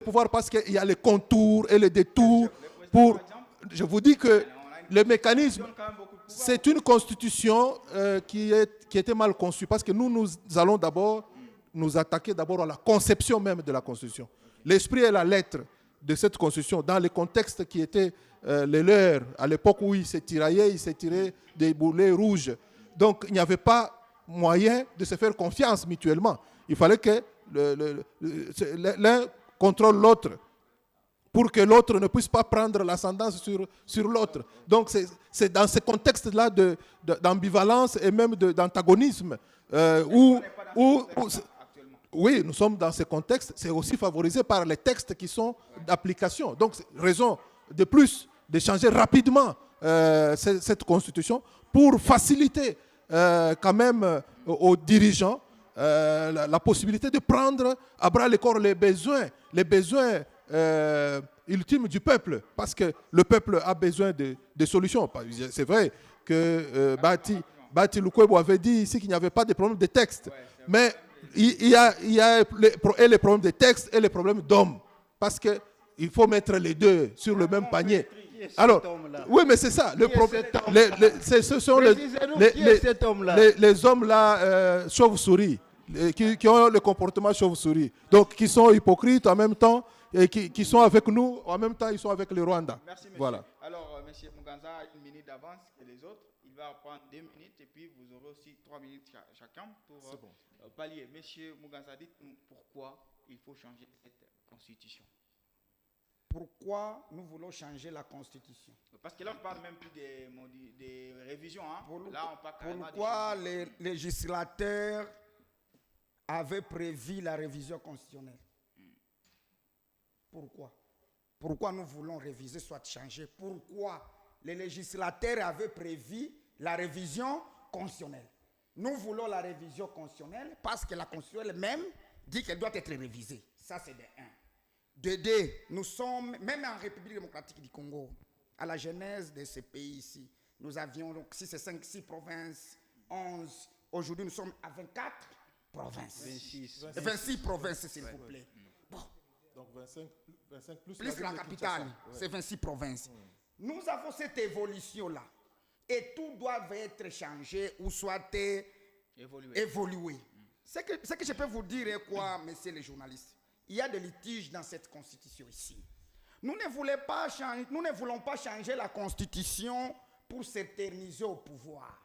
pouvoir parce qu'il y a les contours et les détours. Je vous dis que le mécanisme, c'est une constitution qui était mal conçue parce que nous allons d'abord nous attaquer d'abord à la conception même de la constitution. L'esprit et la lettre de cette constitution, dans les contextes qui étaient les leurs, à l'époque où ils s'est tiré des boulets rouges. Donc, il n'y avait pas moyen de se faire confiance mutuellement. Il fallait que l'un contrôle l'autre pour que l'autre ne puisse pas prendre l'ascendance sur l'autre. Donc, c'est dans ce contexte-là d'ambivalence et même d'antagonisme oui, nous sommes dans ce contexte. C'est aussi favorisé par les textes qui sont d'application. Donc, raison de plus de changer rapidement cette constitution pour faciliter quand même aux dirigeants la possibilité de prendre à bras le corps les besoins ultimes du peuple. Parce que le peuple a besoin de solutions. C'est vrai que Bati Lukwebo avait dit ici qu'il n'y avait pas de problème de texte. Mais il y a les problèmes de texte et les problèmes d'hommes. Parce qu'il faut mettre les deux sur le même panier. Alors, oui, mais c'est ça. Le problème, ce sont les hommes là, chauves-souris, qui ont le comportement chauve-souris. Donc, qui sont hypocrites en même temps, et qui sont avec nous, en même temps, ils sont avec le Rwanda. Merci, monsieur. Voilà. Alors, monsieur Muganza a une minute d'avance que les autres. Il va prendre 2 minutes et puis vous aurez aussi 3 minutes chacun pour pallier. Monsieur Muganza, dites-nous pourquoi il faut changer cette constitution. Pourquoi nous voulons changer la constitution? Parce que là, on ne parle même plus des révisions. Hein. Là, on parle pourquoi les législateurs avaient prévu la révision constitutionnelle? Pourquoi nous voulons réviser, soit changer? Pourquoi les législateurs avaient prévu la révision constitutionnelle? Nous voulons la révision constitutionnelle parce que la constitution elle-même dit qu'elle doit être révisée. Ça, c'est de 1. De 2, nous sommes, même en République démocratique du Congo, à la genèse de ce pays ici, nous avions donc 6 provinces, 11. Aujourd'hui, nous sommes à 24 provinces. 26 provinces, s'il vous plaît. Bon. Donc 25 plus la capitale, c'est 26 provinces. Nous avons cette évolution-là. Et tout doit être changé ou soit évolué. Ce que je peux vous dire est quoi, messieurs les journalistes? Il y a des litiges dans cette constitution ici. Nous ne voulons pas changer la constitution pour s'éterniser au pouvoir.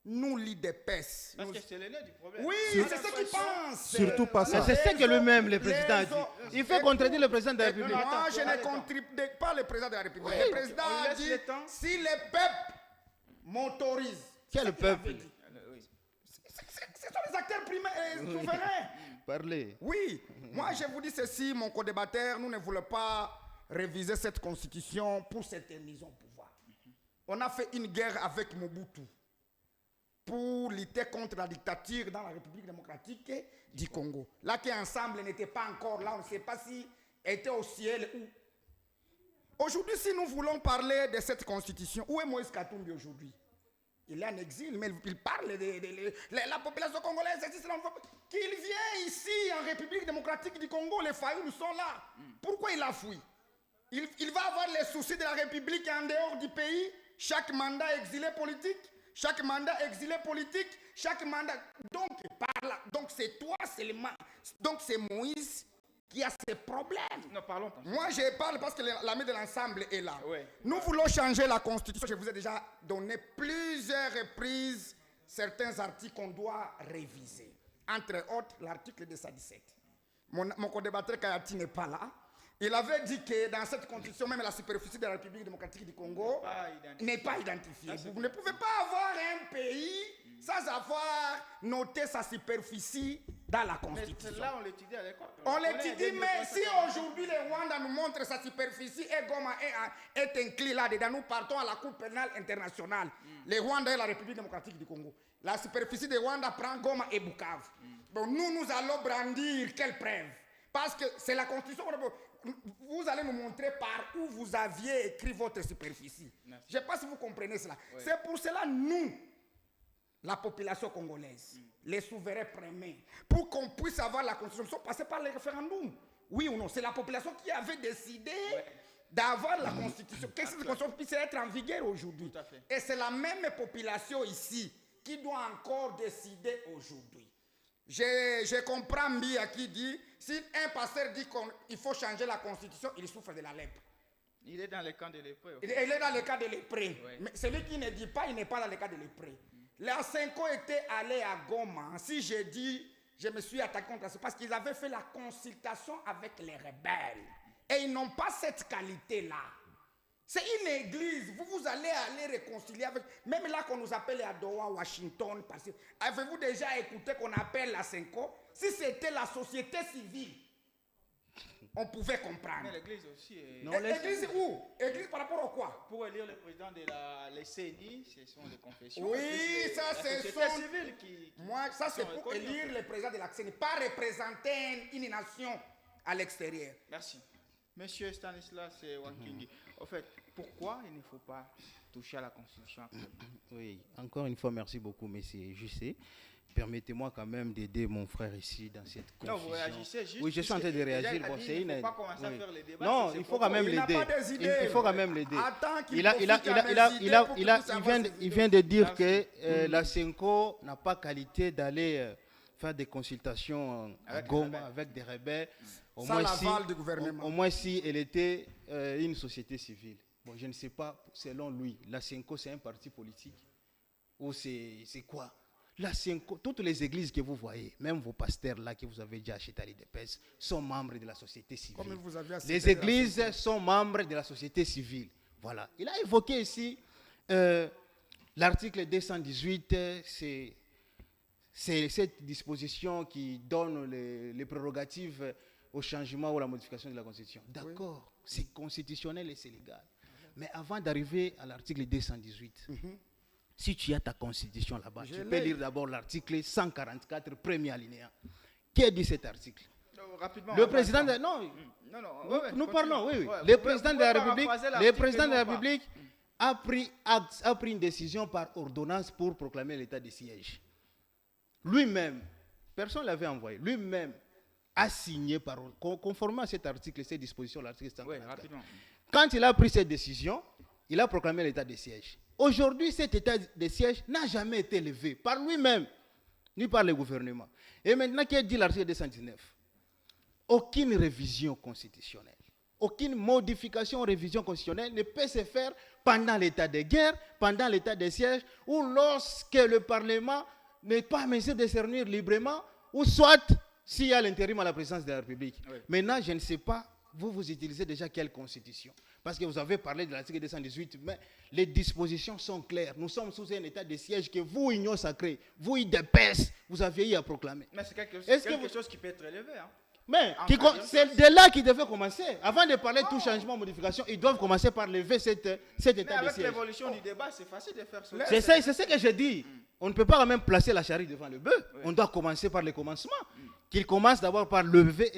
Nous, l'IDPS. Parce que c'est le nez du problème. Oui, c'est ce qu'ils pensent. Surtout pas ça. C'est ce que lui-même, le président, a dit. Il fait contredire le président de la République. Moi, je ne contribue pas le président de la République. Le président a dit, si le peuple m'autorise. Quel peuple? Ce sont les acteurs primaires souverains. Parlez. Oui. Moi, je vous dis ceci, mon co-débatteur, nous ne voulons pas réviser cette constitution pour s'éterniser au pouvoir. On a fait une guerre avec Mobutu pour lutter contre la dictature dans la République démocratique du Congo. Là, qui ensemble n'était pas encore là, on ne sait pas si était au ciel ou. Aujourd'hui, si nous voulons parler de cette constitution, où est Moïse Katumbi aujourd'hui? Il est en exil, mais il parle de la population congolaise. Qu'il vient ici en République démocratique du Congo, les Fayoum sont là. Pourquoi il a fui? Il va avoir les soucis de la République en dehors du pays. Chaque mandat exilé politique. Chaque mandat exilé politique. Chaque mandat. Donc, par là. Donc, c'est toi seulement. Donc, c'est Moïse qui a ces problèmes. Non, parlons. Moi, je parle parce que l'ami de l'ensemble est là. Ouais. Nous voulons changer la constitution. Je vous ai déjà donné plusieurs reprises certains articles qu'on doit réviser. Entre autres, l'article 217. Mon co-débatteur Kayati n'est pas là. Il avait dit que dans cette constitution, même la superficie de la République démocratique du Congo n'est pas identifiée. Vous ne pouvez pas avoir un pays sans avoir noté sa superficie dans la constitution. Mais là, on l'étudie à l'école. On l'étudie, mais si aujourd'hui le Rwanda nous montre sa superficie et Goma est inclus là-dedans, nous partons à la Cour pénale internationale. Le Rwanda et la République démocratique du Congo. La superficie de Rwanda prend Goma et Bukavu. Bon, nous allons brandir quelle preuve? Parce que c'est la constitution. Vous allez nous montrer par où vous aviez écrit votre superficie. Je ne sais pas si vous comprenez cela. Oui. C'est pour cela, nous, la population congolaise, les souverains premiers, pour qu'on puisse avoir la constitution, nous sommes passés par les référendums. Oui ou non? C'est la population qui avait décidé d'avoir la constitution. Que cette constitution puisse être en vigueur aujourd'hui. Et c'est la même population ici qui doit encore décider aujourd'hui. Je comprends Mbia qui dit, si un pasteur dit qu'il faut changer la constitution, il souffre de la lèpre. Il est dans le camp de lépreux. Il est dans le cas de lépreux. Mais celui qui ne dit pas, il n'est pas dans le cas de lépreux. Les Asenko étaient allés à Goma. Si je dis, je me suis attaqué contre ça, parce qu'ils avaient fait la consultation avec les rebelles. Et ils n'ont pas cette qualité-là. C'est une église. Vous allez réconcilier avec... Même là qu'on nous appelle à Doha, Washington. Avez-vous déjà écouté qu'on appelle la Senko? Si c'était la société civile, on pouvait comprendre. Mais l'église aussi est... Non, l'église où? Église par rapport à quoi? Pour élire le président de la CNI, ce sont des confessions. Oui, ça c'est... La société civile qui... Moi, ça c'est pour élire le président de la CNI, pas représenter une nation à l'extérieur. Merci. Monsieur Stanislas Wankingi, en fait, pourquoi il ne faut pas toucher à la Constitution actuelle? Oui, encore une fois, merci beaucoup, monsieur JC. Permettez-moi quand même d'aider mon frère ici dans cette confusion. Non, vous réagissez juste. Oui, je suis en train de réagir. Bon, c'est il ne faut pas commencer à faire les débats. Non, il faut quand même l'aider. Il faut quand même l'aider. Il vient de dire que la Senko n'a pas qualité d'aller faire des consultations à Goma avec des rebelles. Au moins si elle était une société civile. Bon, je ne sais pas, selon lui, la Senko c'est un parti politique ou c'est quoi? La Senko, toutes les églises que vous voyez, même vos pasteurs là que vous avez déjà acheté à l'IDPS, sont membres de la société civile. Les églises sont membres de la société civile. Voilà. Il a évoqué ici l'article 218, c'est cette disposition qui donne les prérogatives au changement ou à la modification de la Constitution. D'accord, c'est constitutionnel et c'est légal. Mais avant d'arriver à l'article 218, si tu as ta Constitution là-bas, tu peux lire d'abord l'article 144, premier alinéa. Que dit cet article? Le président de... Non, nous parlons, oui. Le président de la République a pris une décision par ordonnance pour proclamer l'état de siège. Lui-même, personne ne l'avait envoyé, lui-même a signé conformément à cet article, cette disposition, l'article 144. Quand il a pris cette décision, il a proclamé l'état de siège. Aujourd'hui, cet état de siège n'a jamais été levé par lui-même, ni par le gouvernement. Et maintenant, qu'est-ce que dit l'article 219? Aucune révision constitutionnelle, aucune modification ou révision constitutionnelle ne peut se faire pendant l'état de guerre, pendant l'état de siège, ou lorsque le Parlement n'est pas à mesure de se réunir librement, ou soit s'il y a l'intérim à la présidence de la République. Oui. Maintenant, je ne sais pas, vous utilisez déjà quelle constitution? Parce que vous avez parlé de l'article 218, mais les dispositions sont claires. Nous sommes sous un état de siège que vous, Union Sacrée, vous, IDPS, vous aviez eu à proclamer. Mais c'est quelque chose qui peut être élevé. Hein? Mais c'est de là qu'ils devaient commencer. Avant de parler de tout changement, modification, ils doivent commencer par lever cet état de siège. Avec l'évolution du débat, c'est facile de faire ça. C'est ce que je dis. On ne peut pas quand même placer la charrue devant le bœuf. Oui. On doit commencer par le commencement. Qu'il commence d'abord par lever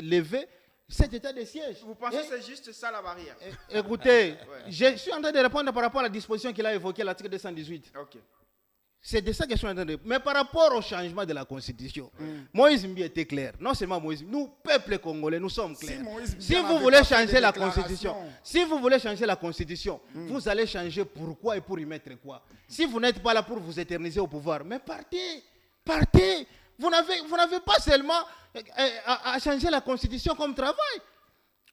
cet état de siège. Vous pensez que c'est juste ça la barrière? Écoutez, je suis en train de répondre par rapport à la disposition qu'il a évoquée, l'article 218. Ok. C'est de ça que je suis en train de répondre. Mais par rapport au changement de la Constitution, Moïse Mbi était clair. Non seulement Moïse Mbi, nous, peuple congolais, nous sommes clairs. Si vous voulez changer la Constitution, vous allez changer pourquoi et pour y mettre quoi? Si vous n'êtes pas là pour vous éterniser au pouvoir, mais partez. Vous n'avez pas seulement à changer la Constitution comme travail.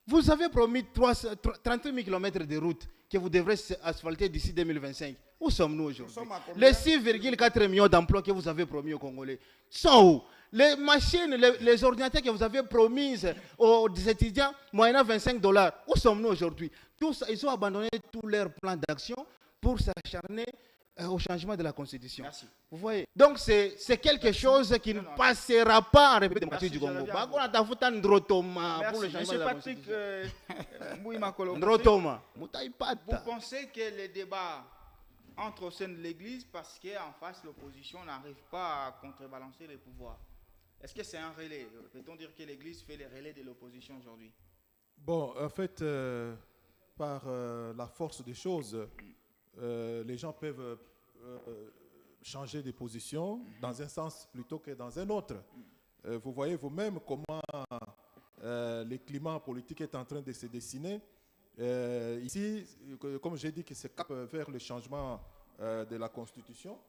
Vous avez promis 38 000 km de routes que vous devrez asphalter d'ici 2025. Où sommes-nous aujourd'hui? Les 6,4 millions d'emplois que vous avez promis aux Congolais sont où? Les machines, les ordinateurs que vous avez promis aux étudiants, moyennant $25, où sommes-nous aujourd'hui? Ils ont abandonné tous leurs plans d'action pour s'acharner au changement de la Constitution. Merci. Vous voyez? Donc c'est quelque chose qui ne passera pas en République démocratique du Congo. Pour le changement de la Constitution. Vous pensez que les débats entrent au sein de l'Église parce qu'en face l'opposition n'arrive pas à contrebalancer les pouvoirs? Est-ce que c'est un relais? Peut-on dire que l'Église fait les relais de l'opposition aujourd'hui? Bon, en fait, par la force des choses, les gens peuvent changer de position dans un sens plutôt que dans un autre. Vous voyez vous-même comment le climat politique est en train de se dessiner. Ici, comme j'ai dit, que c'est cap vers le changement de la Constitution.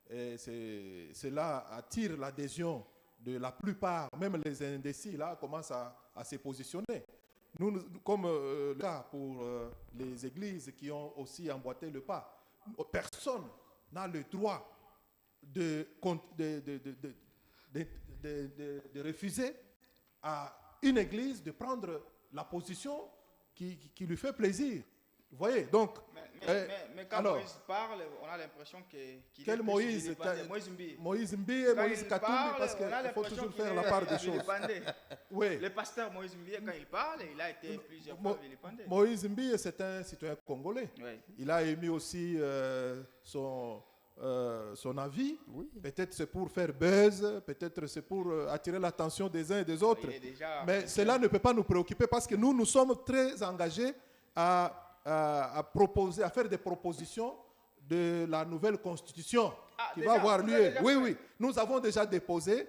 Et cela attire l'adhésion de la plupart, même les indécis, là, commencent à se positionner. Nous, comme le cas pour les églises qui ont aussi emboîté le pas, personne n'a le droit de refuser à une église de prendre la position qui lui fait plaisir. Vous voyez, donc... Mais quand alors, Moïse parle, on a l'impression qu'il quel est Moïse? Moïse Mbi. Moïse Mbi et Quand Moïse il Katumbi, parle, parce on a qu'il faut l'impression toujours qu'il faire est la part des choses. vilipendé. Oui. Le pasteur Moïse Mbi, quand il parle, il a été plusieurs fois vilipendé. Moïse Mbi, c'est un citoyen congolais. Oui. Il a émis aussi son avis. Oui. Peut-être c'est pour faire buzz, peut-être c'est pour attirer l'attention des uns et des autres. Il est déjà- Mais cela ne peut pas nous préoccuper parce que nous sommes très engagés à proposer, à faire des propositions de la nouvelle constitution qui déjà, va avoir vous lieu. avez déjà Oui, fait? oui. Nous avons déjà déposé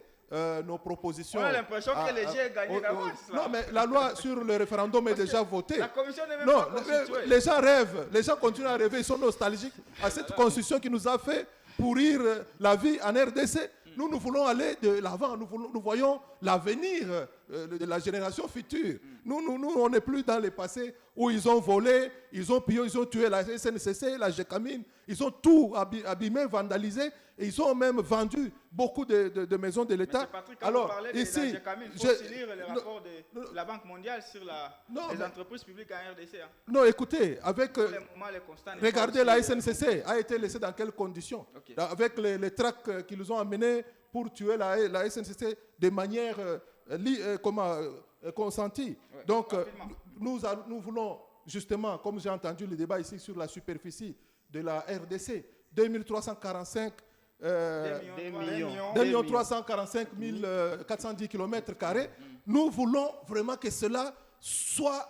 nos propositions. On a l'impression que les gens gagné d'avance, là. Non, mais la loi sur le référendum est déjà votée. La commission n'est même Non, pas constituée. les gens rêvent, les gens continuent à rêver, ils sont nostalgiques à cette constitution qui nous a fait pourrir la vie en RDC. Nous voulons aller de l'avant, nous voyons l'avenir de la génération future. Nous, on n'est plus dans le passé où ils ont volé, ils ont pillé, ils ont tué la SNCC, la GECAMINE, ils ont tout abîmé, vandalisé, et ils ont même vendu beaucoup de maisons de l'État. Monsieur Patrick, quand vous parlez de la GECAMINE, il faut aussi lire le rapport de la Banque mondiale sur les entreprises publiques en RDC. Hein. Non, écoutez, avec... Pour le moment, les constats n'est regardez, pas la aussi, SNCC a été laissée dans quelles conditions? Ok. Avec les tracts qu'ils nous ont amenés pour tuer la SNCC de manière consentie. Ouais, Donc, rapidement. nous voulons justement, comme j'ai entendu le débat ici sur la superficie de la RDC, 2345 2 345 410 km². Nous voulons vraiment que cela soit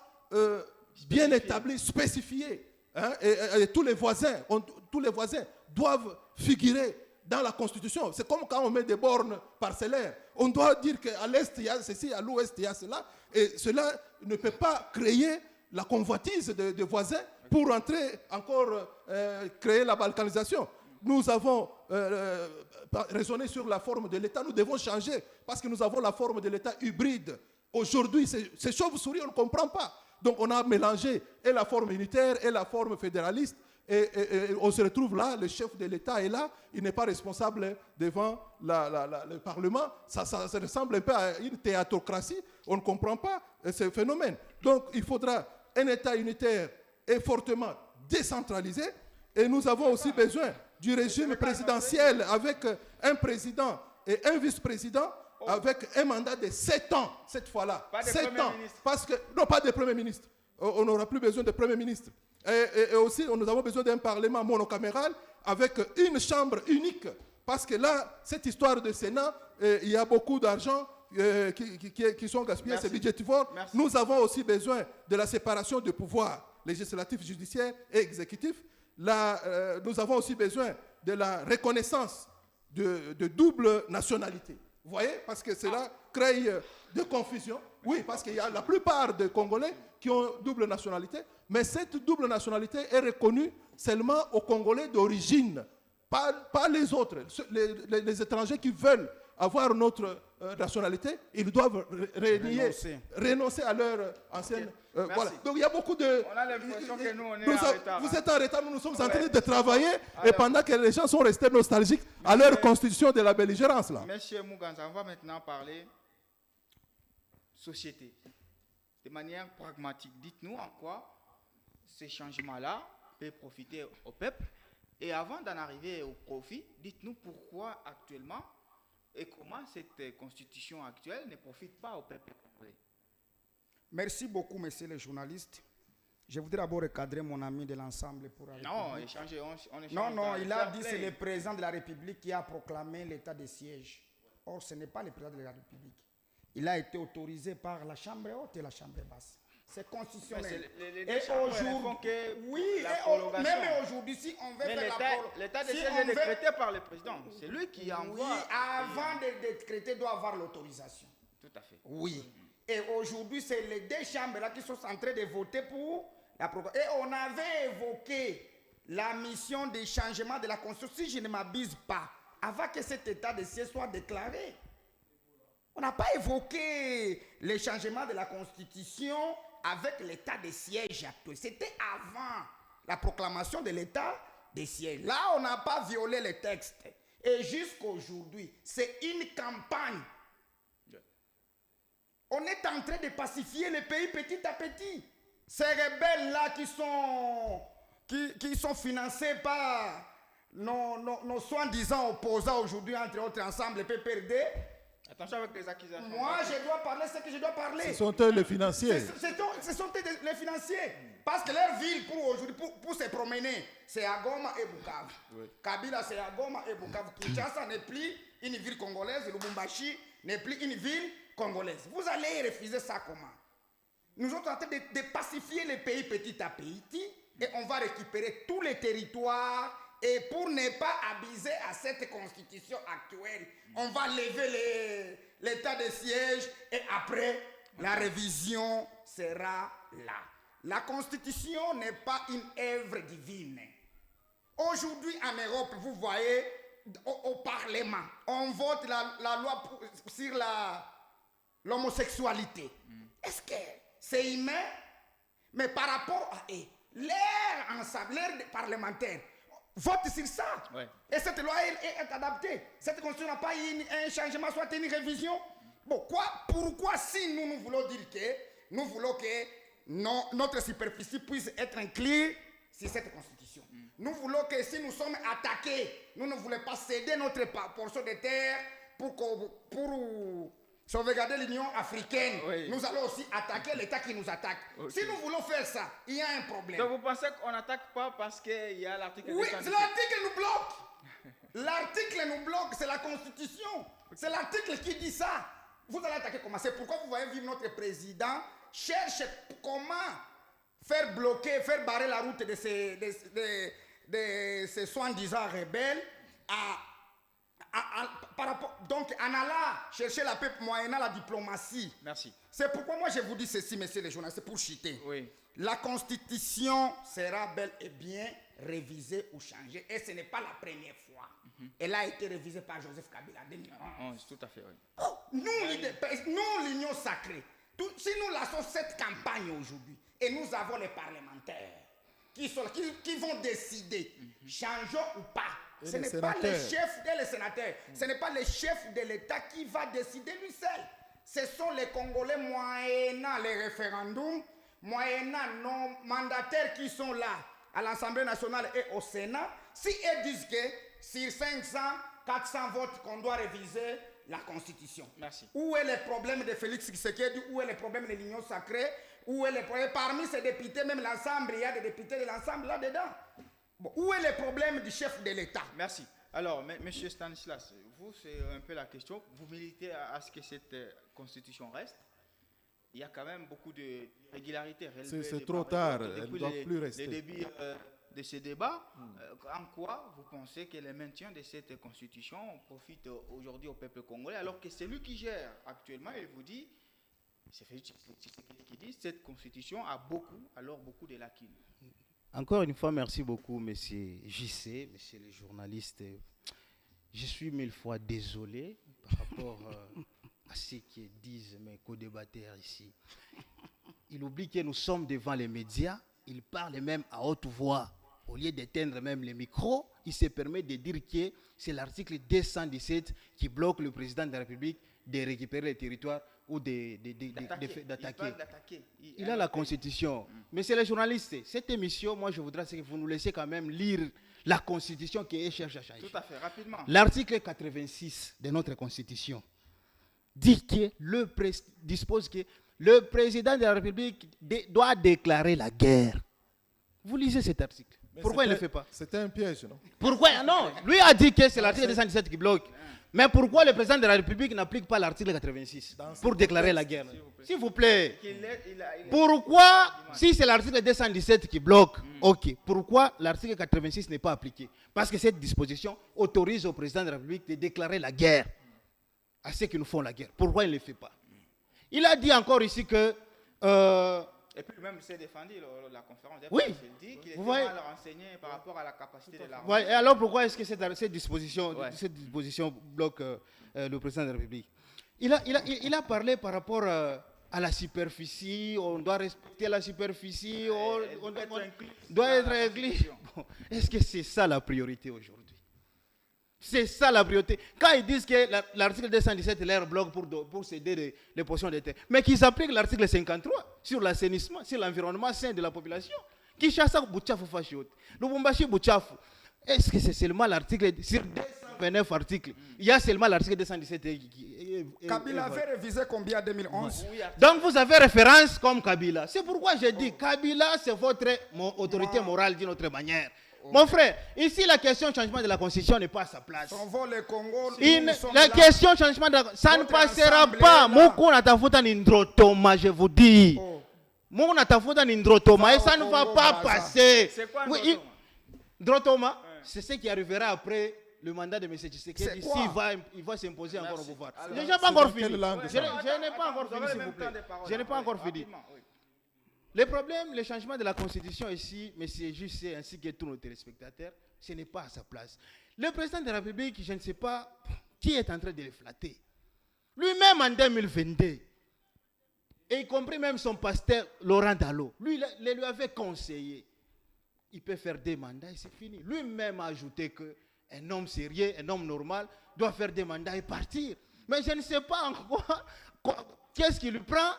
bien établi, spécifié. Hein, et tous les voisins doivent figurer dans la Constitution. C'est comme quand on met des bornes parcellaires. On doit dire qu'à l'Est, il y a ceci, à l'Ouest, il y a cela. Et cela ne peut pas créer la convoitise des voisins pour encore créer la balkanisation. Nous avons raisonné sur la forme de l'État. Nous devons changer parce que nous avons la forme de l'État hybride. Aujourd'hui, ces chauves-souris, on ne comprend pas. Donc on a mélangé et la forme unitaire et la forme fédéraliste. Et on se retrouve là, le chef de l'État est là, il n'est pas responsable devant le Parlement. Ça ressemble un peu à une théâtrocratie. On ne comprend pas ce phénomène. Donc il faudra un État unitaire et fortement décentralisé. Et nous avons aussi besoin du régime présidentiel avec un président et un vice-président avec un mandat de 7 ans, cette fois-là. Pas de 7 premier ans. ministre. Parce que, non, pas de premier ministre. On n'aura plus besoin de premier ministre. Et aussi, nous avons besoin d'un parlement monocaméral avec une chambre unique. Parce que là, cette histoire de Sénat, il y a beaucoup d'argent qui sont gaspillés, c'est budgétivore. Merci. Nous avons aussi besoin de la séparation du pouvoir législatif, judiciaire et exécutif. Nous avons aussi besoin de la reconnaissance de double nationalité. Vous voyez? Parce que cela crée de confusion. Oui, parce qu'il y a la plupart des Congolais qui ont double nationalité, mais cette double nationalité est reconnue seulement aux Congolais d'origine, pas les autres. Les étrangers qui veulent avoir notre nationalité, ils doivent renoncer à leur ancienne... Merci. Voilà. Donc il y a beaucoup de... On a l'impression que nous, on est en retard. Vous êtes en retard, nous sommes en train Ouais. de travailler, et Alors, pendant que les gens sont restés nostalgiques à leur constitution de la belligérance. Là. Monsieur Muganza, on va maintenant parler société. De manière pragmatique, dites-nous en quoi ces changements-là peuvent profiter au peuple. Et avant d'en arriver au profit, dites-nous pourquoi actuellement et comment cette constitution actuelle ne profite pas au peuple congolais. Merci beaucoup, messieurs les journalistes. Je voudrais d'abord recadrer mon ami de l'ensemble pour la Non, République. échanger, on échange. Non, dans il le a fair dit que play. c'est le président de la République qui a proclamé l'état de siège. Or, ce n'est pas le président de la République. Il a été autorisé par la Chambre haute et la Chambre basse. C'est Mais constitutionnel. c'est les deux Et chambres ne font aujourd'hui, que oui, la et prolongation. même aujourd'hui, si on veut Mais faire l'état de si siège on est veut- décrété par le président. C'est lui qui envoie. Oui, avant de décréter, doit avoir l'autorisation. Tout à fait. Oui. Et aujourd'hui, c'est les deux chambres-là qui sont en train de voter pour la proclamation. Et on avait évoqué la mission des changements de la Constitution, si je ne m'abuse pas, avant que cet état de siège soit déclaré. On n'a pas évoqué les changements de la Constitution avec l'état de siège actuel. C'était avant la proclamation de l'état de siège. Là, on n'a pas violé les textes. Et jusqu'aujourd'hui, c'est une campagne. On est en train de pacifier le pays petit à petit. Ces rebelles-là qui sont financés par nos soi-disant opposants aujourd'hui, entre autres ensemble, PPRD. Attention avec les accusations. Moi, je dois parler ce que je dois parler. Ce sont eux les financiers. Ce sont eux les financiers. Parce que leur ville, pour aujourd'hui, pour se promener, c'est à Goma et Bukavu. Oui. Kabila, c'est à Goma et Bukavu. Kinshasa n'est plus une ville congolaise. Lubumbashi n'est plus une ville congolaise. Vous allez refuser ça comment? Nous sommes en train de pacifier le pays petit à petit et on va récupérer tous les territoires. Et pour ne pas abuser à cette constitution actuelle, on va lever l'état de siège et après, la révision sera là. La constitution n'est pas une œuvre divine. Aujourd'hui en Europe, vous voyez, au Parlement, on vote la loi sur l'homosexualité. Est-ce que c'est humain? Mais par rapport à l'air parlementaire, vote sur ça. Ouais. Et cette loi est adaptée. Cette constitution n'a pas eu un changement, soit une révision. Bon, pourquoi si nous voulons dire que nous voulons que notre superficie puisse être inclue sur cette constitution. Nous voulons que si nous sommes attaqués, nous ne voulons pas céder notre portion de terre pour sauvegarder l'Union africaine. Oui. Nous allons aussi attaquer l'État qui nous attaque. Okay. Si nous voulons faire ça, il y a un problème. Donc vous pensez qu'on n'attaque pas parce qu'il y a l'article 217? Oui, l'article nous bloque. L'article nous bloque, c'est la Constitution. C'est l'article qui dit ça. Vous allez attaquer comment? C'est pourquoi vous voyez vivre notre président cherche comment faire bloquer, faire barrer la route de ces soi-disant rebelles donc en allant chercher la paix moyennant la diplomatie. Merci. C'est pourquoi moi je vous dis ceci, messieurs les journalistes, pour chuter. Oui. La constitution sera bel et bien révisée ou changée. Et ce n'est pas la première fois. Elle a été révisée par Joseph Kabila en 2011. Tout à fait, oui. Oh, nous, l'Union sacrée, si nous lançons cette campagne aujourd'hui, et nous avons les parlementaires qui vont décider, changeons ou pas. Ce n'est pas le chef et les sénateurs. Ce n'est pas le chef de l'État qui va décider lui seul. Ce sont les Congolais moyennant les référendums, moyennant nos mandataires qui sont là à l'Assemblée nationale et au Sénat. Si ils disent que sur 500, 400 votes qu'on doit réviser la Constitution. Merci. Où est le problème de Félix Tshisekedi? Où est le problème de l'Union sacrée? Où est le problème? Parmi ces députés, même l'ensemble, il y a des députés de l'ensemble là-dedans. Bon, où est le problème du chef de l'État? Merci. Alors, monsieur Stanislas, vous, c'est un peu la question. Vous militez à ce que cette constitution reste. Il y a quand même beaucoup de régularité. C'est trop tard, elle ne doit plus rester. Le début de ce débat, en quoi vous pensez que le maintien de cette constitution profite aujourd'hui au peuple congolais, alors que celui qui gère actuellement, il vous dit, c'est Félix Tshisekedi qui dit, cette constitution a beaucoup de lacunes. Encore une fois, merci beaucoup, monsieur JC, monsieur les journalistes. Je suis mille fois désolé par rapport à ce que disent mes co-débatteurs ici. Il oublie que nous sommes devant les médias, il parle même à haute voix. Au lieu d'éteindre même les micros, il se permet de dire que c'est l'article 217 qui bloque le président de la République de récupérer les territoires ou d'attaquer. Il a la Constitution. Mais c'est les journalistes. Cette émission, moi, je voudrais que vous nous laissiez quand même lire la Constitution qui cherche à changer. Tout à fait, rapidement. L'article 86 de notre Constitution dit que dispose que le président de la République doit déclarer la guerre. Vous lisez cet article. Mais pourquoi il ne le fait pas? C'était un piège, non? Pourquoi? Non, lui a dit que c'est l'article 217 qui bloque. Mais pourquoi le président de la République n'applique pas l'article 86 pour déclarer la guerre? S'il vous plaît. Pourquoi, si c'est l'article 217 qui bloque, ok, pourquoi l'article 86 n'est pas appliqué? Parce que cette disposition autorise au président de la République de déclarer la guerre à ceux qui nous font la guerre. Pourquoi il ne le fait pas? Il a dit encore ici que... Et puis même, il s'est défendu lors de la conférence des Oui. presse. Il dit qu'il était Vous voyez? mal renseigné par rapport à la capacité de l'armée. Ouais, et alors pourquoi est-ce que cette disposition bloque le président de la République? Il a parlé par rapport à la superficie, on doit respecter la superficie, on doit être inclus. Bon, est-ce que c'est ça la priorité aujourd'hui? C'est ça la priorité. Quand ils disent que l'article 217 leur bloque pour céder les portions de terre, mais qu'ils appliquent l'article 53 sur l'assainissement, sur l'environnement sain de la population. Kinshasa Bouchafu Fashiot. Lubumbashi Bouchafu. Est-ce que c'est seulement l'article, sur 229 articles, il y a seulement l'article 217 qui Kabila avait révisé combien en 2011? Donc vous avez référence comme Kabila. C'est pourquoi j'ai dit Kabila, c'est votre autorité morale d'une autre manière. Mon frère, ici la question changement de la constitution n'est pas à sa place. On voit le Congo. La question changement de la ça ne passera pas. Moukou natafuta nindrotoma, je vous dis. Moukou natafuta nindrotoma et ça ne va pas passer. C'est quoi Oui, Ndrotoma, c'est ce qui arrivera après le mandat de M. Tshisekedi. Il va s'imposer encore au pouvoir. Je n'ai pas encore fini. Je n'ai pas encore fini, s'il vous plaît. Je n'ai pas encore fini. Le problème, le changement de la constitution ici, M. Jussé ainsi que tous nos téléspectateurs, ce n'est pas à sa place. Le président de la République, je ne sais pas qui est en train de le flatter. Lui-même en 2022, et y compris même son pasteur Laurent Dallot, lui avait conseillé. Il peut faire des mandats et c'est fini. Lui-même a ajouté qu'un homme sérieux, un homme normal, doit faire des mandats et partir. Mais je ne sais pas encore qu'est-ce qui lui prend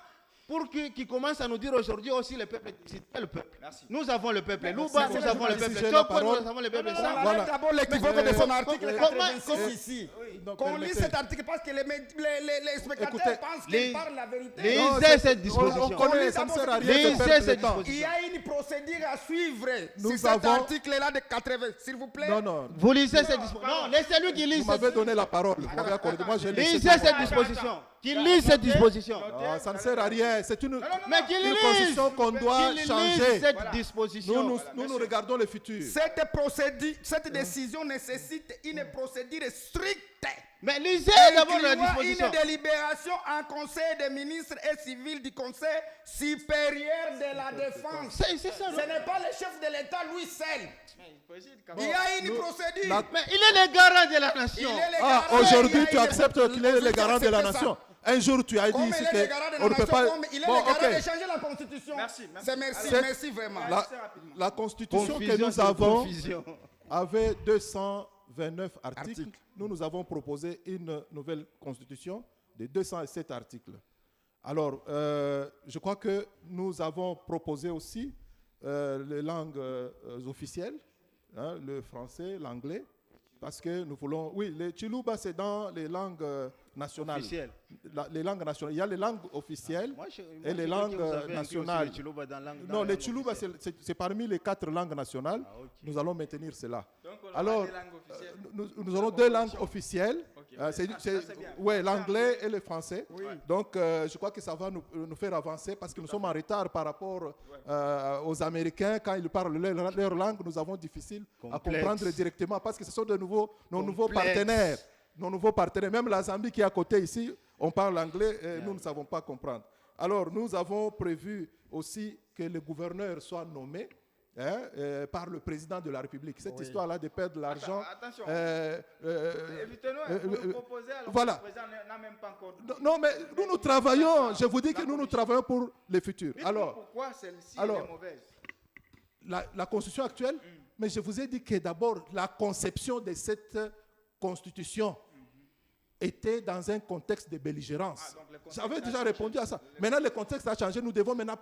pour qu'il commence à nous dire aujourd'hui aussi le peuple. C'est le peuple. Merci. Nous avons le peuple. Louba, nous avons le peuple. j'ai la Tchoko, parole. nous avons le peuple. On Ça, arrête d'abord l'équivoque de son article comment- 86 ici. Donc, Qu'on lit permettez. cet article parce que les spectateurs Écoutez, pensent qu'il parle la vérité. lisez cette disposition. On connaît, ça ne sert à rien de Lisez perdre cette le temps. Il y a une procédure à suivre Nous sur cet avons- article-là de 80. S'il vous plaît. Non, non. Vous lisez cette disposition. Non, laissez-lui qui Vous lise. m'avez donné la parole. Vous m'avez accordé. Moi, j'ai laissé. Lisez cette disposition. Qu'il lise cette disposition. Ah, ça ne sert à rien. C'est une Mais qu'il lise. constitution qu'on doit Qu'il lise changer. cette disposition. Nous regardons le futur. Cette décision nécessite une procédure stricte. Mais lisez Et d'abord la incluant disposition. une délibération en conseil des ministres et civils du conseil supérieur de la défense. C'est ça. Ce n'est pas le chef de l'État lui seul. Il y a une procédure. la- Mais il est le garant de la Il nation. est le Ah, garant, aujourd'hui, il tu y a acceptes une- qu'il est le garant de la accepter ça. nation. Un jour, tu as dit Comme ici il est le garant de la qu'on ne peut nation, pas. comme il est Bon, le garant ok. de changer la constitution. Merci. Merci, C'est- merci vraiment. La constitution que nous c'est avons confusion. avait 229 articles. Nous avons proposé une nouvelle constitution de 207 articles. Alors, je crois que nous avons proposé aussi les langues officielles, hein, le français, l'anglais, parce que nous voulons... Oui, le Chiluba, c'est dans les langues nationales. Officielles. Les langues nationales. Il y a les langues officielles Moi, je et les crois que langues vous avez inclus aussi nationales. le Chiluba dans la- dans Non, la les langue Chiluba, officielle. c'est parmi les 4 langues nationales. Ah, ok. Nous allons maintenir cela. Donc, on aura Alors, des langues officielles. nous aurons 2 langues officielles. c'est bien. Ouais, l'anglais et le français. Donc, je crois que ça va nous faire avancer parce que nous sommes en retard par rapport aux Américains. Quand ils parlent leur langue, nous avons difficile à Complexe. comprendre directement parce que ce sont nos nouveaux Complexe. partenaires. Nos nouveaux partenaires. Même la Zambie qui est à côté ici, on parle anglais et nous ne savons pas comprendre. Alors, nous avons prévu aussi que le gouverneur soit nommé par le président de la République. Cette histoire-là de perdre de l'argent. Attention. euh, Évitez-nous, vous proposez alors voilà. que le président n'a même pas encore... Non, mais nous travaillons. Je vous dis que nous travaillons pour le futur. Dites-nous Alors, pourquoi celle-ci alors, est mauvaise. la constitution actuelle, mais je vous ai dit que d'abord, la conception de cette constitution était dans un contexte de belligérance. donc le contexte J'avais a déjà changé. répondu à ça. Maintenant, le contexte a changé. Nous devons maintenant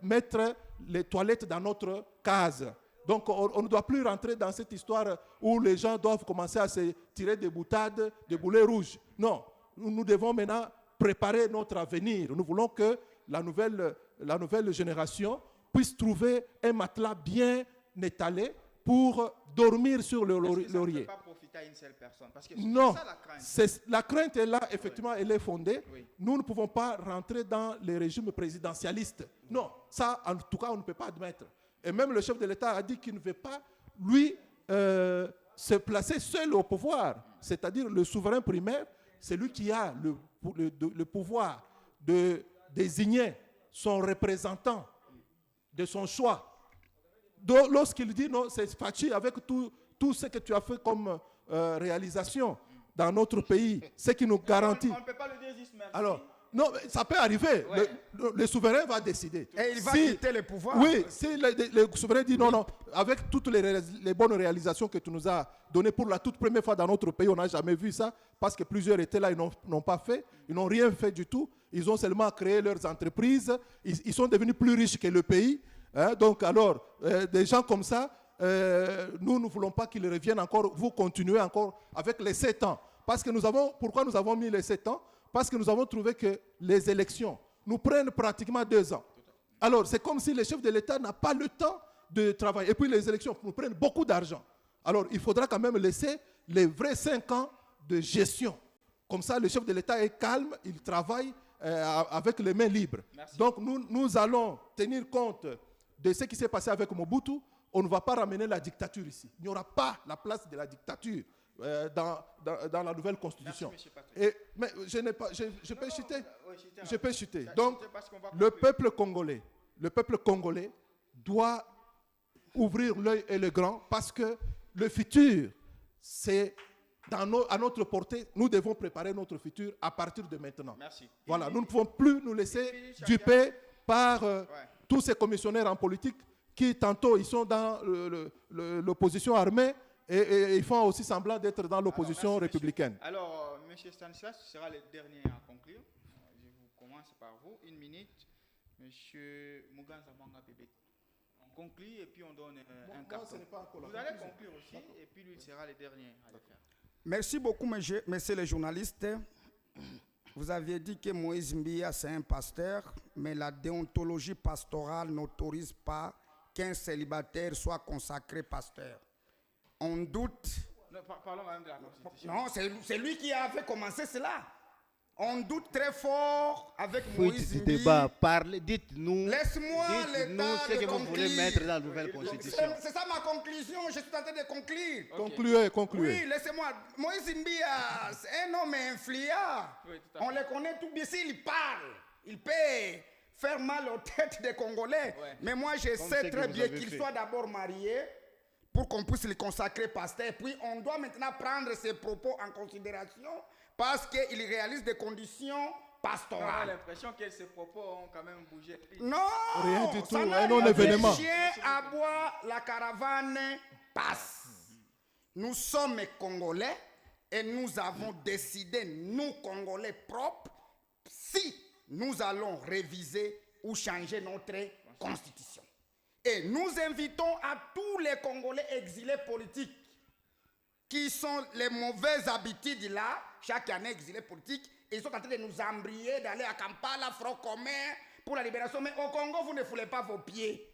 mettre les toilettes dans notre case. Donc, on ne doit plus rentrer dans cette histoire où les gens doivent commencer à se tirer des boutades, des boulets rouges. Non, nous devons maintenant préparer notre avenir. Nous voulons que la nouvelle génération puisse trouver un matelas bien étalé pour dormir sur le Est-ce que ça ne laurier. peut pas profiter à une seule personne? Parce que Non, c'est ça la crainte. la crainte est là, effectivement, elle est fondée. Oui. Nous ne pouvons pas rentrer dans les régimes présidentialistes. Non, ça, en tout cas, on ne peut pas admettre. Et même le chef de l'État a dit qu'il ne veut pas, lui, se placer seul au pouvoir. C'est-à-dire le souverain primaire, c'est lui qui a le pouvoir de désigner son représentant de son choix. Donc, lorsqu'il dit non, c'est Fachi, avec tout ce que tu as fait comme réalisation dans notre pays, ce qui nous garantit. On ne peut pas le dire juste merci. Alors, non, ça peut arriver. Ouais. Le souverain va décider. Et il va quitter le pouvoir. Oui, si le souverain dit non, avec toutes les bonnes réalisations que tu nous as données pour la toute première fois dans notre pays, on n'a jamais vu ça, parce que plusieurs étaient là, ils n'ont pas fait, ils n'ont rien fait du tout, ils ont seulement créé leurs entreprises, ils sont devenus plus riches que le pays. Hein, donc alors, des gens comme ça, nous ne voulons pas qu'ils reviennent encore, vous continuez encore avec les 7 ans. Parce que pourquoi nous avons mis les 7 ans? Parce que nous avons trouvé que les élections nous prennent pratiquement 2 ans. Alors, c'est comme si le chef de l'État n'a pas le temps de travailler. Et puis, les élections nous prennent beaucoup d'argent. Alors, il faudra quand même laisser les vrais 5 ans de gestion. Comme ça, le chef de l'État est calme, il travaille avec les mains libres. Merci. Donc, nous allons tenir compte de ce qui s'est passé avec Mobutu. On ne va pas ramener la dictature ici. Il n'y aura pas la place de la dictature dans la nouvelle constitution. Merci, monsieur Patrick. Mais je peux chuter. Oui, chuter, Je peux chuter. Ça, Donc, chuter parce qu'on va le conclure. peuple congolais doit ouvrir l'œil et le grand, parce que le futur, c'est à notre portée. Nous devons préparer notre futur à partir de maintenant. Merci. Voilà, nous ne pouvons plus nous laisser duper par tous ces commissionnaires en politique qui, tantôt, ils sont dans l'opposition armée et ils font aussi semblant d'être dans l'opposition républicaine. Alors, M. Stanislas, ce sera le dernier à conclure. Je vous commence par vous. 1 minute. M. Muganza Manga Bébé. On conclut et puis on donne un carton. Vous allez conclure aussi et puis lui sera le dernier à le faire. Merci beaucoup, messieurs les journalistes. Vous aviez dit que Moïse Mbia, c'est un pasteur, mais la déontologie pastorale n'autorise pas qu'un célibataire soit consacré pasteur. On doute. Non, parlons même de la Constitution. Non, c'est lui qui avait commencé cela. On doute très fort avec Fuite Moïse du Mbia. débat, parlez, dites-nous Laisse-moi le temps ce que de vous voulez conclure. mettre dans la nouvelle constitution. C'est ça ma conclusion, je suis en train de conclure. Concluez. Oui, laissez-moi. Moïse Mbia, c'est un homme influent. Oui, tout à fait. On le connaît tout bien. S'il parle, il peut faire mal aux têtes des Congolais. Ouais. Mais moi, je Comme sais ce que très vous bien avez qu'il fait. soit d'abord marié pour qu'on puisse le consacrer pasteur. Puis on doit maintenant prendre ses propos en considération parce qu'il réalise des conditions On a pastorales. l'impression que ces propos ont quand même bougé. Non, Rien du tout, ça n'a un rien non-événement. de chien à bois, la caravane passe. Nous sommes Congolais et nous avons décidé, nous Congolais propres, si nous allons réviser ou changer notre constitution. Et nous invitons à tous les Congolais exilés politiques qui sont les mauvaises habitudes là, chaque année exilés politiques, et ils sont en train de nous embrayer, d'aller à Kampala, Front commun, pour la libération. Mais au Congo, vous ne foulez pas vos pieds.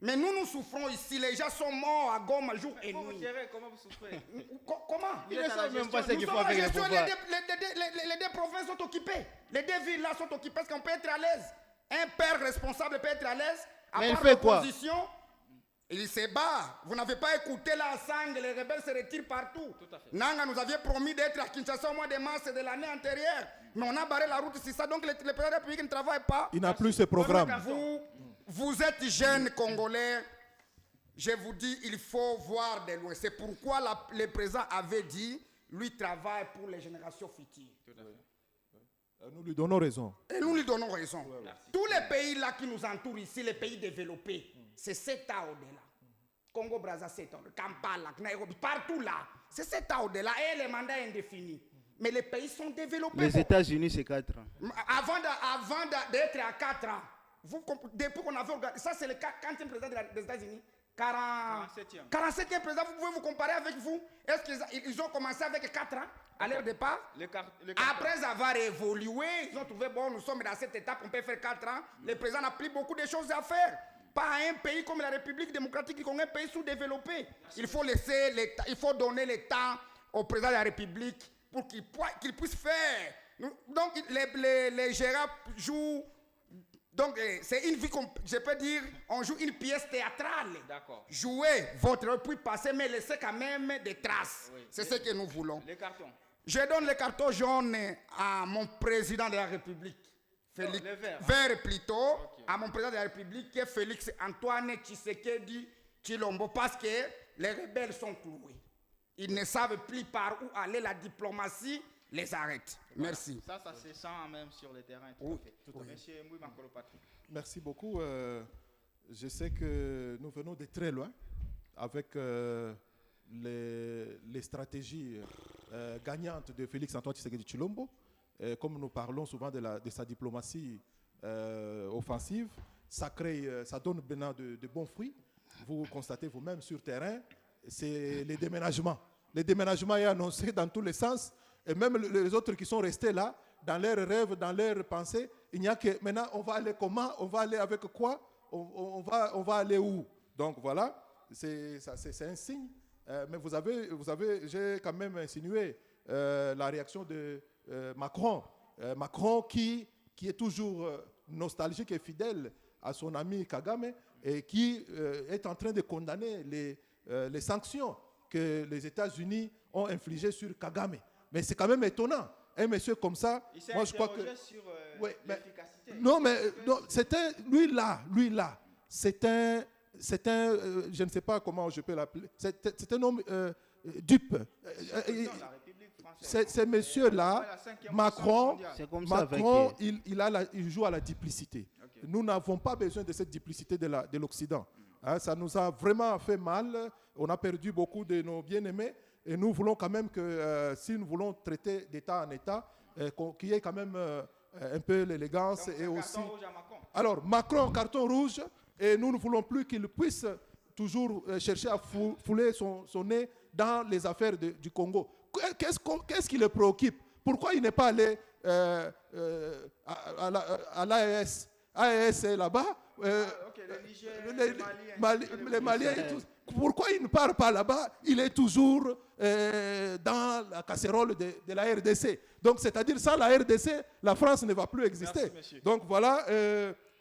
Mais nous souffrons ici. Les gens sont morts à Goma jour et Comment vous nuit. gérez, comment vous souffrez? Comment Ils ne savent même pas ce Nous qu'il faut sommes en avec les gestion, pouvoirs. les deux provinces sont occupées. Les deux villes là sont occupées parce qu'on peut être à l'aise. Un père responsable peut être à l'aise. À Mais il part fait quoi? l'opposition, il se bat. Vous n'avez pas écouté la sang, les rebelles se retirent partout. Tout à fait. Nanga nous aviez promis d'être à Kinshasa au mois de mars de l'année antérieure. Mais on a barré la route, c'est ça. Donc le président de la République ne travaille pas. Il n'a plus ce programme. Vous êtes jeunes Congolais. Je vous dis, il faut voir de loin. C'est pourquoi le président avait dit, lui travaille pour les générations futures. Nous lui donnons raison. Et nous lui donnons raison. Tous les pays là qui nous entourent ici, les pays développés, c'est 7 ans au-delà. Congo, Brazza, 7 ans. Kampala, Nairobi, partout là. C'est 7 ans au-delà et les mandats indéfinis. Mais les pays sont développés. Les États-Unis, c'est 4 ans. Avant d'être à 4 ans, depuis qu'on avait organisé, ça c'est le 40e président des États-Unis. 47e président, vous pouvez vous comparer avec vous. Est-ce qu'ils ont commencé avec 4 ans à leur départ? Après avoir évolué, ils ont trouvé, bon, nous sommes dans cette étape, on peut faire 4 ans. Le président n'a plus beaucoup de choses à faire. Pas un pays comme la République démocratique du Congo, un pays sous-développé. Il faut laisser l'État, il faut donner le temps au président de la République pour qu'il puisse faire. Donc, les gérants jouent. Donc, c'est une vie, je peux dire, on joue une pièce théâtrale. D'accord. Jouez votre rôle, puis passer, mais laissez quand même des traces. Oui. C'est ce que nous voulons. Les cartons. Je donne les cartons jaunes à mon président de la République. Félix, les Verts. Verts plutôt, à mon président de la République, qui est Félix Antoine Tshisekedi Tshilombo, parce que les rebelles sont cloués. Ils ne savent plus par où aller, la diplomatie les arrête. Merci. Ça se sent même sur le terrain. Tout Oui, à fait. tout à fait. Monsieur Mouy Makolo Patrick. Merci beaucoup. Je sais que nous venons de très loin avec les stratégies gagnantes de Félix Antoine Tshisekedi Tshilombo. Comme nous parlons souvent de sa diplomatie offensive, ça donne maintenant de bons fruits. Vous constatez vous-même sur terrain, c'est les déménagements. Les déménagements est annoncé dans tous les sens. Et même les autres qui sont restés là, dans leurs rêves, dans leurs pensées, il n'y a que maintenant, on va aller comment? On va aller avec quoi? On va aller où? Donc voilà, c'est un signe. Mais vous avez, j'ai quand même insinué la réaction de Macron. Macron qui est toujours nostalgique et fidèle à son ami Kagame et qui est en train de condamner les sanctions que les États-Unis ont infligées sur Kagame. Mais c'est quand même étonnant. Un monsieur comme ça, moi je crois que... sur l'efficacité. Non, mais non, lui là, c'est un, je ne sais pas comment je peux l'appeler, c'est un homme dupe. Ces messieurs-là, Macron, il joue à la duplicité. Okay. Nous n'avons pas besoin de cette duplicité de l'Occident. Hein, ça nous a vraiment fait mal. On a perdu beaucoup de nos bien-aimés. Et nous voulons quand même que, si nous voulons traiter d'État en État, qu'il y ait quand même un peu l'élégance et aussi... Alors, Macron, carton rouge, et nous ne voulons plus qu'il puisse toujours chercher à fouler son nez dans les affaires du Congo. Qu'est-ce qui le préoccupe? Pourquoi il n'est pas allé à l'AES? AES est là-bas. Les Maliens et tout. Pourquoi il ne part pas là-bas? Il est toujours dans la casserole de la RDC. Donc, c'est-à-dire, sans la RDC, la France ne va plus exister. Merci, donc, voilà,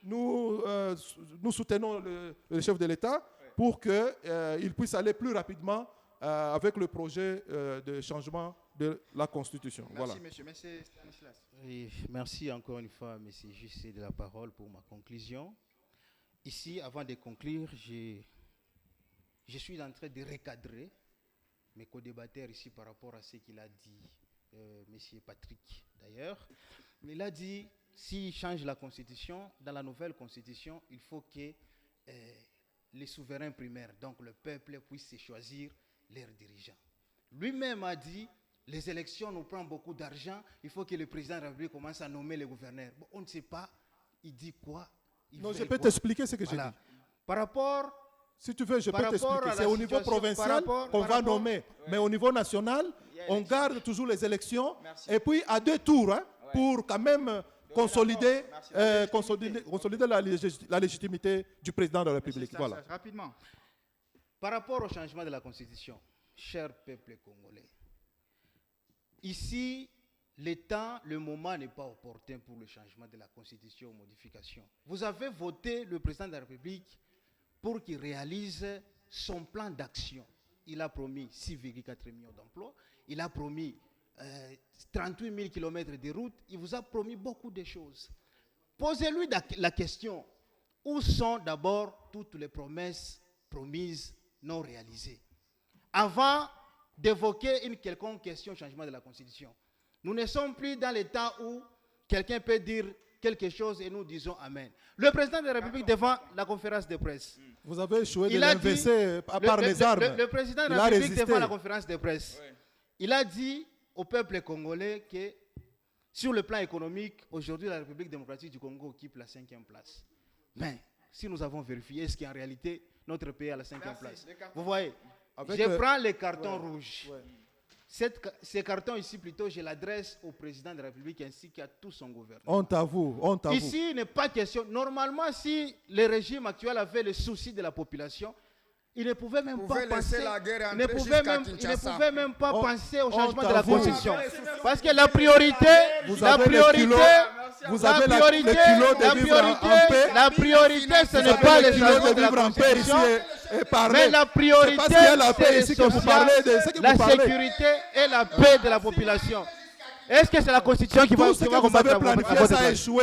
nous soutenons le chef de l'État pour qu'il puisse aller plus rapidement avec le projet de changement de la Constitution. Merci, voilà. monsieur. Monsieur Stanislas. Oui, merci encore une fois, monsieur Jusset, de la parole pour ma conclusion. Ici, avant de conclure, je suis en train de recadrer mes co-débatteurs ici par rapport à ce qu'il a dit, monsieur Patrick d'ailleurs. Il a dit, s'il change la Constitution, dans la nouvelle Constitution, il faut que les souverains primaires, donc le peuple, puissent se choisir leurs dirigeants. Lui-même a dit, les élections nous prennent beaucoup d'argent, il faut que le président de la République commence à nommer les gouverneurs. Bon, on ne sait pas, il dit quoi. Non, je peux t'expliquer ce que j'ai dit. Par rapport... Si tu veux, je peux t'expliquer. C'est au niveau provincial qu'on va nommer. Mais au niveau national, on garde toujours les élections. Merci. Et puis, à 2 tours, hein, pour quand même consolider la légitimité du président de la République. Voilà. Rapidement. Par rapport au changement de la Constitution, cher peuple congolais, ici, le moment n'est pas opportun pour le changement de la Constitution ou modification. Vous avez voté le président de la République pour qu'il réalise son plan d'action. Il a promis 6,4 millions d'emplois, il a promis 38 000 km de routes, il vous a promis beaucoup de choses. Posez-lui la question, où sont d'abord toutes les promesses promises non réalisées? Avant d'évoquer une quelconque question au changement de la Constitution, nous ne sommes plus dans les temps où quelqu'un peut dire quelque chose et nous disons Amen. Le président de la République devant la conférence de presse. Vous avez échoué de l'investir à part les armes. Le président de la République devant la conférence de presse. Oui. Il a dit au peuple congolais que sur le plan économique, aujourd'hui la République démocratique du Congo occupe la 5e place. Mais si nous avons vérifié, est-ce qu'en réalité notre pays est à la 5e place? Vous voyez, je prends les cartons rouges. Ouais. Ces cartons ici, plutôt, je l'adresse au président de la République ainsi qu'à tout son gouvernement. Honte à vous, honte à vous. Ici, il n'est pas question. Normalement, si le régime actuel avait le souci de la population, il ne pouvait même pas penser. Il ne pouvait même pas penser au changement de la Constitution. Parce que la priorité, ce n'est pas le changement de la Constitution. Mais la priorité, c'est la sécurité et la paix de la population. Est-ce que c'est la Constitution qui va combattre la population?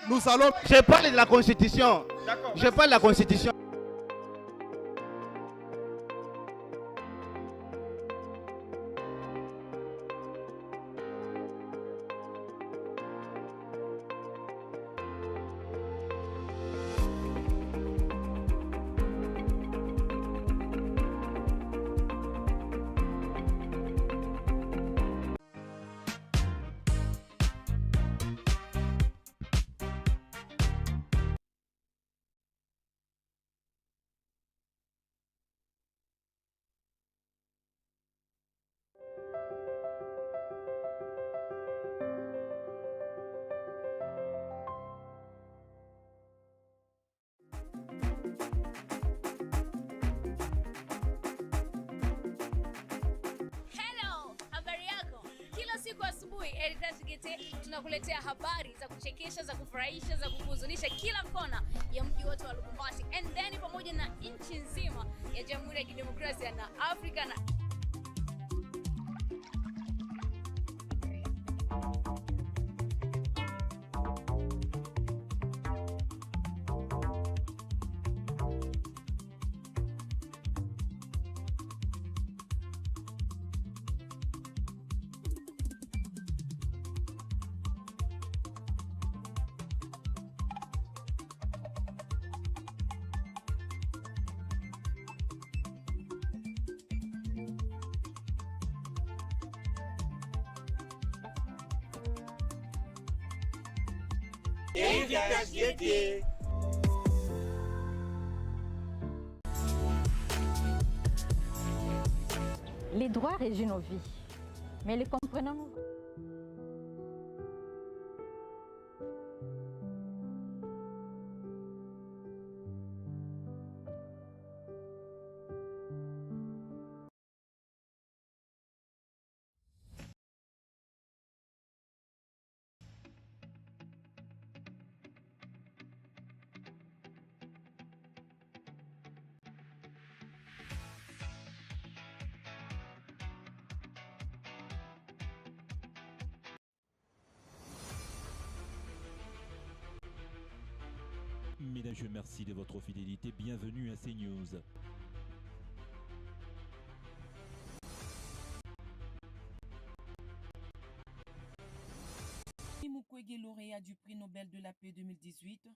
nous allons... Je parle de la Constitution. D'accord. Je parle de la Constitution. Hello, habari yako? Kila siku asubuhi Elcruz Gete tunakuletea habari za kuchekesha, za kufurahisha, za kuhuzunisha kila kona ya mji wote wa Lubumbashi and then pamoja na nchi nzima ya Jamhuri ya Kidemokrasia na Afrika na Les droits régissent nos vies, mais les comprenons-nous? Mesdames, je merci de votre fidélité. Bienvenue à CNews. Mukwege, lauréat du prix Nobel de la paix 2018,